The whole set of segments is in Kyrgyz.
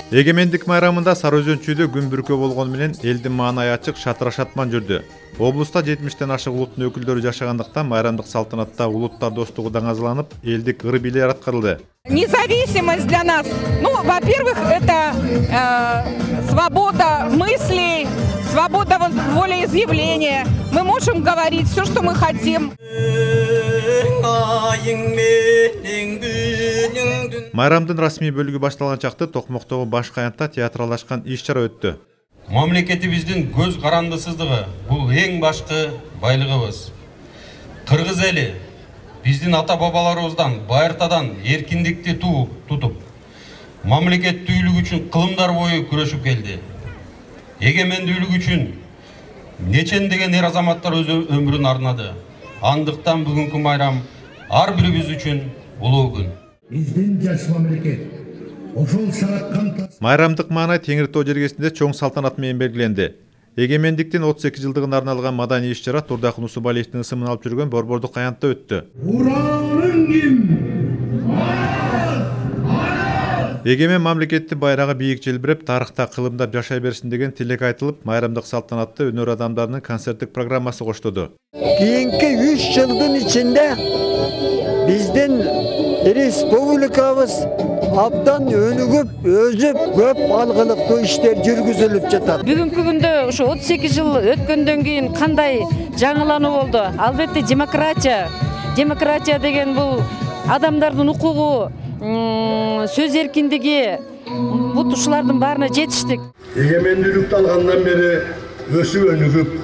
Эгемендик майрамында Сары Өзөн чүйдө күн бүркө болгону менен элдин маанайы ачык шатыра шатман жүрдү. Облуста 70тен ашык улуттун өкүлдөрү жашагандыктан майрамдык салтанатта улуттар достугу даңазаланып, элдик ыры-бийлер аткарылды. Независимость для нас, во-первых, это свобода мыслей, свобода волеизъявления. Мы можем говорить все, что мы хотим. Майрамдын расмий бөлүгү башталган чакты Токмоктогу баш каянтта театралдашкан иш-чара өттү. Мамлекетибиздин көз карандысыздыгы бул эң башкы байлыгыбыз. Кыргыз эли биздин ата-бабаларыбыздан байыртадан эркиндикти тутуп, мамлекеттүүлүк үчүн кылымдар бою күрөшүп келди. Эгемендүүлүк үчүн нечендеген эр азаматтар өз өмүрүн арнады. Андыктан бүгүнкү майрам ар бирибиз үчүн улуу күн. Биздин жаш мамлекет ошол шараткан Майрамдык маанай Теңир Тоо жергесинде чоң салтанат менен белгиленди. Эгемендиктин 32 жылдыгына арналган маданий иш-чара Турдакын Усубалиевдин ысымын алып жүргөн Борбордук каянтта өттү. Эгемен мамлекеттин байрагы бийик желбиреп, тарыхта кылымдап жашай берсин деген тилек айтылып, майрамдык салтанатты өнөр адамдарынын концерттик программасы коштоду. Кийинки 3 жылдын ичинде биздин республикабыз абдан өнүгүп, өзүп, көп алгылыктуу иштер жүргүзүлүп жатат. Бүгүнкү күндө ошо 38 жыл өткөндөн кийин кандай жаңылануу болду? Албетте демократия деген бул адамдардын укугу, сөз эркиндиги, бут ушулардын баарына жетиштик. эгемендүүлүктү алгандан бери өсүп өнүгүп,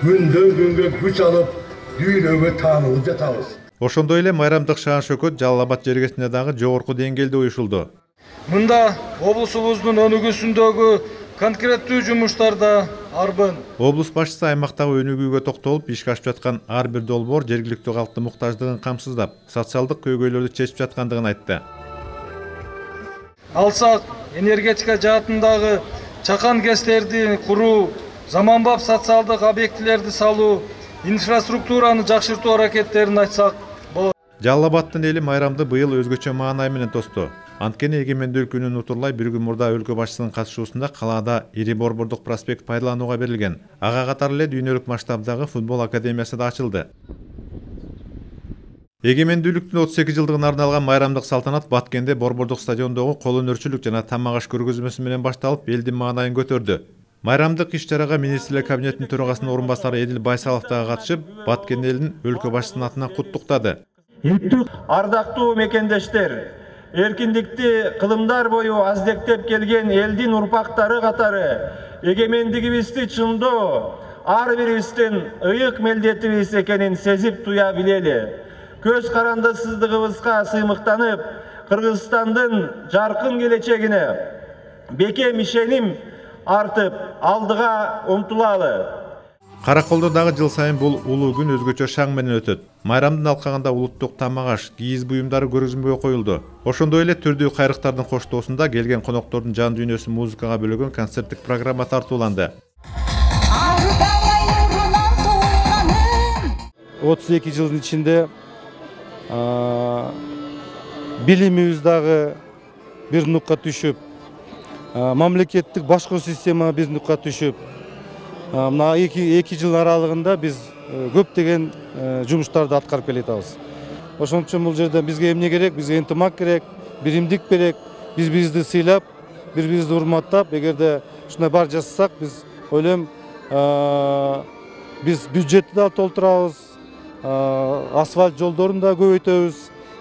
күндөн күнгө күч алып, дүйнөгө таанылып жатабыз. Ошондой эле майрамдык шаан-шөкөт Жалал Абад жергесинде дагы жогорку деңгээлде уюшулду. Мында облусубуздун өнүгүүсүндөгү конкреттүү жумуштарда арбын. Облус башчысы аймактагы өнүгүүгө токтолуп, ишке ашып жаткан ар бир долбоор жергиликтүү калктын муктаждыгын камсыздап, социалдык көйгөйлөрдү чечип жаткандыгын айтты. Алсак, энергетика жаатындагы чакан кестерди куруу, заманбап социалдык объектилерди салуу, инфраструктураны жакшыртуу аракеттерин айтсак болот. Жалал Абадтын эли майрамды быйыл өзгөчө маанай менен тосту. Анткени эгемендүүлүк күнүн утурлай бир күн мурда өлкө башчысынын катышуусунда калаада ири борбордук проспект пайдаланууга берилген. Ага катары эле дүйнөлүк масштабдагы футбол академиясы да ачылды. Эгемендүүлүктүн 38 жылдыгына арналган майрамдык салтанат Баткенде борбордук стадиондогу кол өнөрчүлүк жана тамак аш көргөзмөсү менен башталып, элдин маанайын көтөрдү. Майрамдык иш-чарага министрлер кабинетинин төрагасынын орун басары Эдил Байсалов дагы катышып, Баткен элин өлкө башчысынын атынан куттуктады. Ардактуу мекендештер, эркиндикти кылымдар бою аздектеп келген элдин урпактары катары эгемендигибизди чындоо ар бирибиздин ыйык милдетибиз экенин сезип туя билели. Көз карандысыздыгыбызга сыймыктанып, Кыргызстандын жаркын келечегине бекем ишеним артып, алдыга умтулалы. Караколдо дагы жыл сайын бул улуу күн өзгөчө шаң менен өтөт. Майрамдын алкагында улуттук тамак аш, кийиз буюмдары көргөзмөгө коюлду. Ошондой эле түрдүү кайрыктардын коштоосунда келген коноктордун жан дүйнөсүн музыкага бөлөгөн концерттик программа тартууланды. 32 жылдын ичинде билимибиз дагы бир нукка түшүп, мамлекеттик башкаруу система бир нукка түшүп, мына 2 жыл аралыгында биз көптөгөн жумуштарды аткарып келатабыз. Ошон үчүн бул жерде бизге эмне керек? Бизге ынтымак керек, биримдик керек. Биз бирибизди сыйлап, бири-бирибизди урматтап, эгерде ушундай бар жасасак, биз ойлойм, биз бюджетти да толтурабыз, асфальт жолдорун да көбөйтөбүз,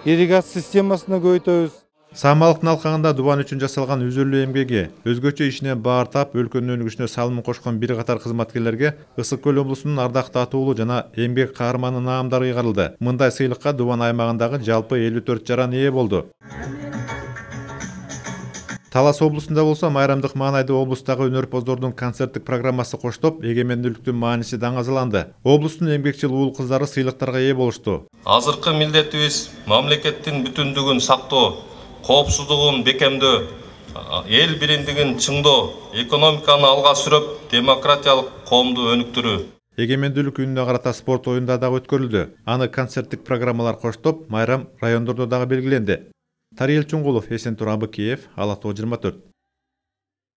ирригация системасын да көбөйтөбүз. Саамалыктын алкагында Дубан үчүн жасалган үзүрлүү эмгеги, өзгөчө ишине баар таап, өлкөнүн өнүгүшүнө салымын кошкон бир катар кызматкерлерге Ысык көл облусунун ардактуу атуулу жана эмгек каарманы наамдары ыйгарылды. Мындай сыйлыкка Дубан аймагындагы жалпы 54 жаран ээ болду. Талас облусунда болсо майрамдык маанайды облустагы өнөрпоздордун концерттик программасы коштоп, эгемендүүлүктүн мааниси даңазаланды. Облустун эмгекчил уул кыздары сыйлыктарга ээ болушту. Азыркы милдетибиз мамлекеттин бүтүндүгүн сактоо, коопсуздугун бекемдөө, эл биримдигин чыңдоо, экономиканы алга сүрөп, демократиялык коомду өнүктүрүү. Эгемендүүлүк күнүнө карата спорт оюндар дагы өткөрүлдү. Аны концерттик программалар коштоп, майрам райондордо дагы белгиленди. Тариел Чуңгулов, Эсен Турабы, Киев, Ала Тоо 24.